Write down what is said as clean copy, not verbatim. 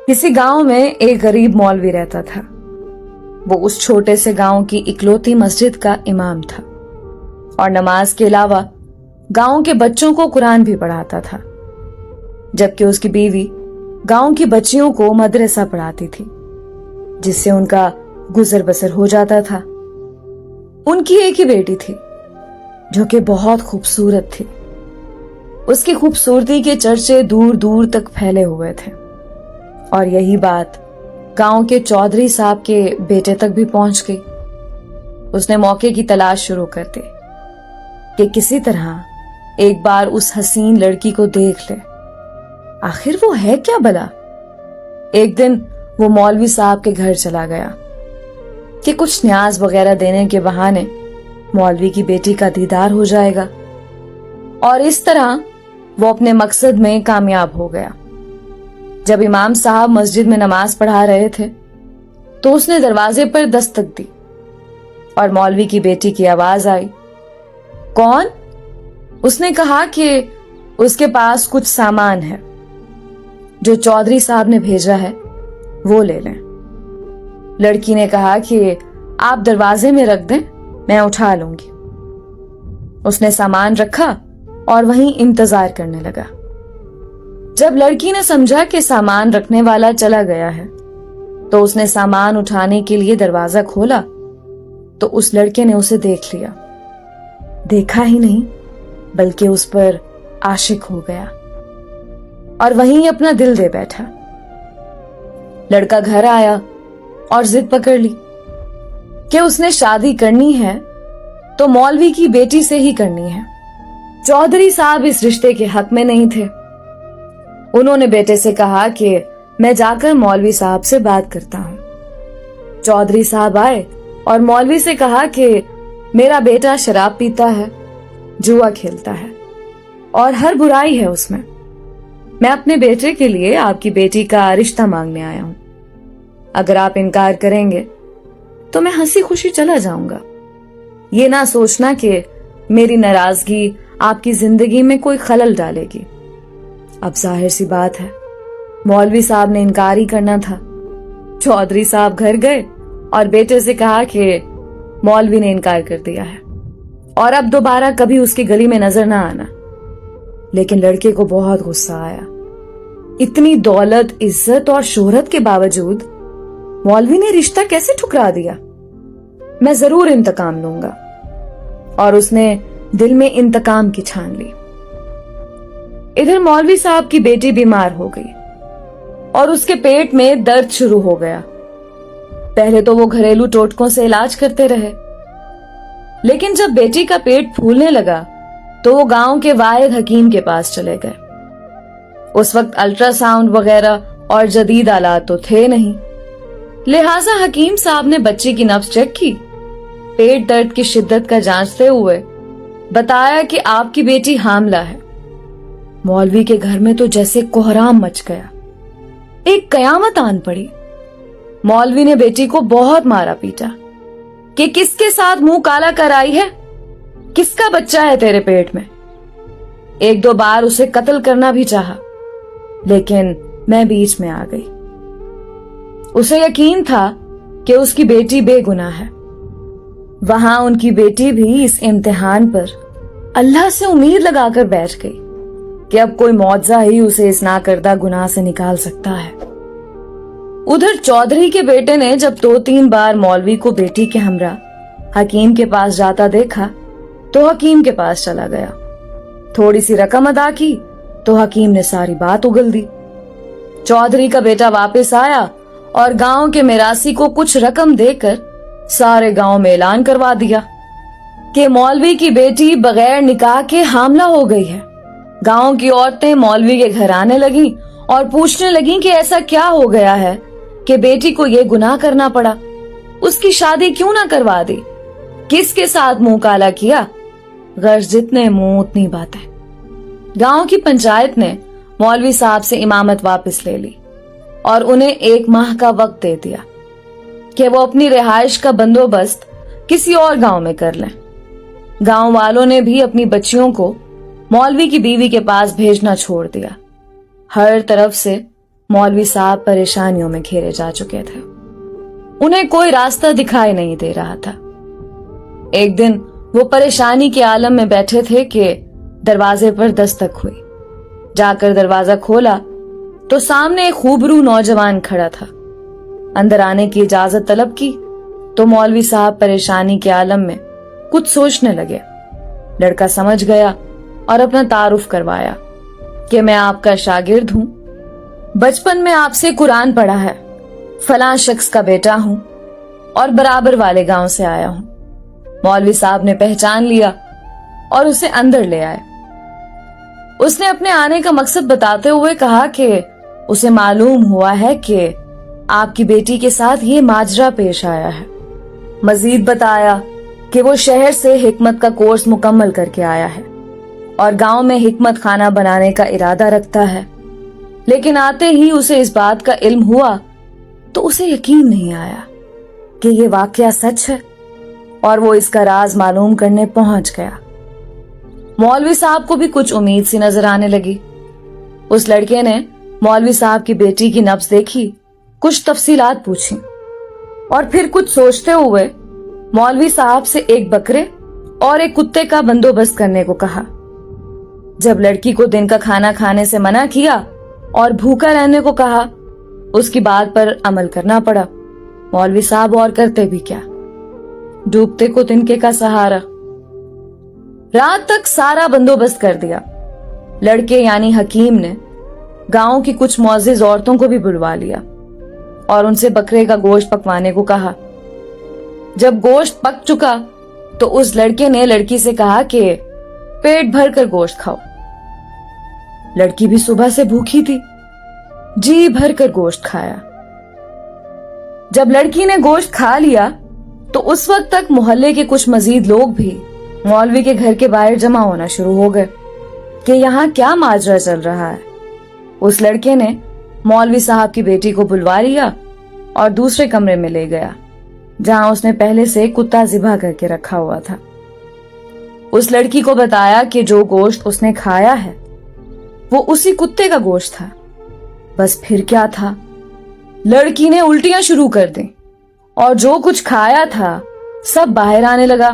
किसी गांव में एक गरीब मौलवी रहता था। वो उस छोटे से गांव की इकलौती मस्जिद का इमाम था और नमाज के अलावा गांव के बच्चों को कुरान भी पढ़ाता था, जबकि उसकी बीवी गांव की बच्चियों को मदरसा पढ़ाती थी, जिससे उनका गुजर बसर हो जाता था। उनकी एक ही बेटी थी जो कि बहुत खूबसूरत थी। उसकी खूबसूरती के चर्चे दूर दूर तक फैले हुए थे और यही बात गांव के चौधरी साहब के बेटे तक भी पहुंच गई। उसने मौके की तलाश शुरू कर दी कि किसी तरह एक बार उस हसीन लड़की को देख ले। आखिर वो है क्या भला? एक दिन वो मौलवी साहब के घर चला गया कि कुछ न्याज वगैरह देने के बहाने मौलवी की बेटी का दीदार हो जाएगा, और इस तरह वो अपने मकसद में कामयाब हो गया। जब इमाम साहब मस्जिद में नमाज पढ़ा रहे थे तो उसने दरवाजे पर दस्तक दी और मौलवी की बेटी की आवाज आई। कौन? उसने कहा कि उसके पास कुछ सामान है जो चौधरी साहब ने भेजा है, वो ले लें। लड़की ने कहा कि आप दरवाजे में रख दें, मैं उठा लूंगी। उसने सामान रखा और वहीं इंतजार करने लगा। जब लड़की ने समझा कि सामान रखने वाला चला गया है तो उसने सामान उठाने के लिए दरवाजा खोला तो उस लड़के ने उसे देख लिया। देखा ही नहीं बल्कि उस पर आशिक हो गया और वहीं अपना दिल दे बैठा। लड़का घर आया और जिद पकड़ ली कि उसने शादी करनी है तो मौलवी की बेटी से ही करनी है। चौधरी साहब इस रिश्ते के हक में नहीं थे। उन्होंने बेटे से कहा कि मैं जाकर मौलवी साहब से बात करता हूं। चौधरी साहब आए और मौलवी से कहा कि मेरा बेटा शराब पीता है, जुआ खेलता है और हर बुराई है उसमें। मैं अपने बेटे के लिए आपकी बेटी का रिश्ता मांगने आया हूं। अगर आप इनकार करेंगे तो मैं हंसी खुशी चला जाऊंगा। ये ना सोचना कि मेरी नाराजगी आपकी जिंदगी में कोई खलल डालेगी। अब जाहिर सी बात है, मौलवी साहब ने इनकार ही करना था। चौधरी साहब घर गए और बेटे से कहा कि मौलवी ने इनकार कर दिया है और अब दोबारा कभी उसकी गली में नजर ना आना। लेकिन लड़के को बहुत गुस्सा आया। इतनी दौलत, इज्जत और शोहरत के बावजूद मौलवी ने रिश्ता कैसे ठुकरा दिया? मैं जरूर इंतकाम लूंगा। और उसने दिल में इंतकाम की ठान ली। इधर मौलवी साहब की बेटी बीमार हो गई और उसके पेट में दर्द शुरू हो गया। पहले तो वो घरेलू टोटकों से इलाज करते रहे, लेकिन जब बेटी का पेट फूलने लगा तो वो गांव के वाहिद हकीम के पास चले गए। उस वक्त अल्ट्रासाउंड वगैरह और जदीद आलात तो थे नहीं, लिहाजा हकीम साहब ने बच्ची की नब्ज चेक की, पेट दर्द की शिद्दत का जांचते हुए बताया कि आपकी बेटी हामला है। मौलवी के घर में तो जैसे कोहराम मच गया, एक कयामत आन पड़ी। मौलवी ने बेटी को बहुत मारा पीटा कि किसके साथ मुंह काला कर आई है, किसका बच्चा है तेरे पेट में। एक दो बार उसे कत्ल करना भी चाहा, लेकिन मैं बीच में आ गई। उसे यकीन था कि उसकी बेटी बेगुनाह है। वहां उनकी बेटी भी इस इम्तिहान पर अल्लाह से उम्मीद लगाकर बैठ गई कि अब कोई मौजज़ा ही उसे इस नाकर्दा गुनाह से निकाल सकता है। उधर चौधरी के बेटे ने जब 2-3 बार मौलवी को बेटी के हमरा हकीम के पास जाता देखा तो हकीम के पास चला गया। थोड़ी सी रकम अदा की तो हकीम ने सारी बात उगल दी। चौधरी का बेटा वापस आया और गांव के मिरासी को कुछ रकम देकर सारे गांव में ऐलान करवा दिया कि मौलवी की बेटी बगैर निकाह के हामला हो गई है। गांव की औरतें मौलवी के घर आने लगीं और पूछने लगीं कि ऐसा क्या हो गया है कि बेटी को ये गुनाह करना पड़ा, उसकी शादी क्यों ना करवा दी, किसके साथ मुंह काला किया। गर्ज जितने मुंह उतनी बातें। गांव की पंचायत ने मौलवी साहब से इमामत वापस ले ली और उन्हें 1 माह का वक्त दे दिया कि वो अपनी रिहाइश का बंदोबस्त किसी और गांव में कर लें। गांव वालों ने भी अपनी बच्चियों को मौलवी की बीवी के पास भेजना छोड़ दिया। हर तरफ से मौलवी साहब परेशानियों में घेरे जा चुके थे। उन्हें कोई रास्ता दिखाई नहीं दे रहा था। एक दिन वो परेशानी के आलम में बैठे थे कि दरवाजे पर दस्तक हुई। जाकर दरवाजा खोला तो सामने एक खूबरू नौजवान खड़ा था। अंदर आने की इजाजत तलब की तो मौलवी साहब परेशानी के आलम में कुछ सोचने लगे। लड़का समझ गया और अपना तारुफ करवाया कि मैं आपका शागिर्द हूं, बचपन में आपसे कुरान पढ़ा है, फलां शख्स का बेटा हूं और बराबर वाले गांव से आया हूं। मौलवी साहब ने पहचान लिया और उसे अंदर ले आए। उसने अपने आने का मकसद बताते हुए कहा कि उसे मालूम हुआ है कि आपकी बेटी के साथ ये माजरा पेश आया है। मजीद बताया कि वो शहर से हिकमत का कोर्स मुकम्मल करके आया है और गांव में हिकमत खाना बनाने का इरादा रखता है, लेकिन आते ही उसे इस बात का इल्म हुआ तो उसे यकीन नहीं आया कि ये वाकया सच है और वो इसका राज मालूम करने पहुंच गया। मौलवी साहब को भी कुछ उम्मीद सी नजर आने लगी। उस लड़के ने मौलवी साहब की बेटी की नब्ज देखी, कुछ तफसीलात पूछी और फिर कुछ सोचते हुए मौलवी साहब से एक बकरे और एक कुत्ते का बंदोबस्त करने को कहा। जब लड़की को दिन का खाना खाने से मना किया और भूखा रहने को कहा, उसकी बात पर अमल करना पड़ा। मौलवी साहब और करते भी क्या, डूबते को तिनके का सहारा। रात तक सारा बंदोबस्त कर दिया। लड़के यानी हकीम ने गांव की कुछ मुअज़्ज़िज़ औरतों को भी बुलवा लिया और उनसे बकरे का गोश्त पकवाने को कहा। जब गोश्त पक चुका तो उस लड़के ने लड़की से कहा कि पेट भर कर गोश्त खाओ। लड़की भी सुबह से भूखी थी, जी भर कर गोश्त खाया। जब लड़की ने गोश्त खा लिया तो उस वक्त तक मोहल्ले के कुछ मजीद लोग भी मौलवी के घर के बाहर जमा होना शुरू हो गए कि यहाँ क्या माजरा चल रहा है। उस लड़के ने मौलवी साहब की बेटी को बुलवा लिया और दूसरे कमरे में ले गया जहां उसने पहले से कुत्ता ज़िबा करके रखा हुआ था। उस लड़की को बताया कि जो गोश्त उसने खाया है वो उसी कुत्ते का गोश्त था। बस फिर क्या था, लड़की ने उल्टियां शुरू कर दी और जो कुछ खाया था सब बाहर आने लगा।